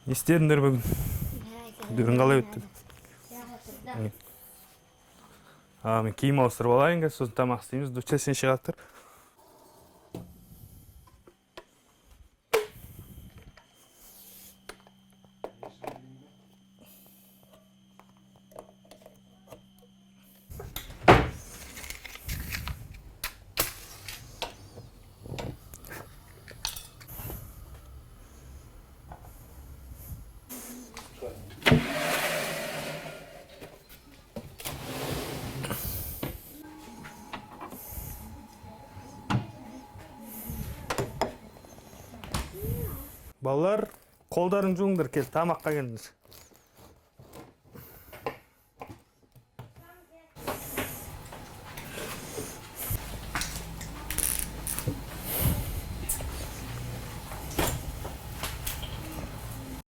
Не істедіңдер бүгін? Дүрін қалай өтті? Мен киім ауыстырып алайын, сосын тамақ істейміз. Дұрча сен шығаттыр. Балалар, қолдарын жуыңдар, кел, тамаққа келіңдер.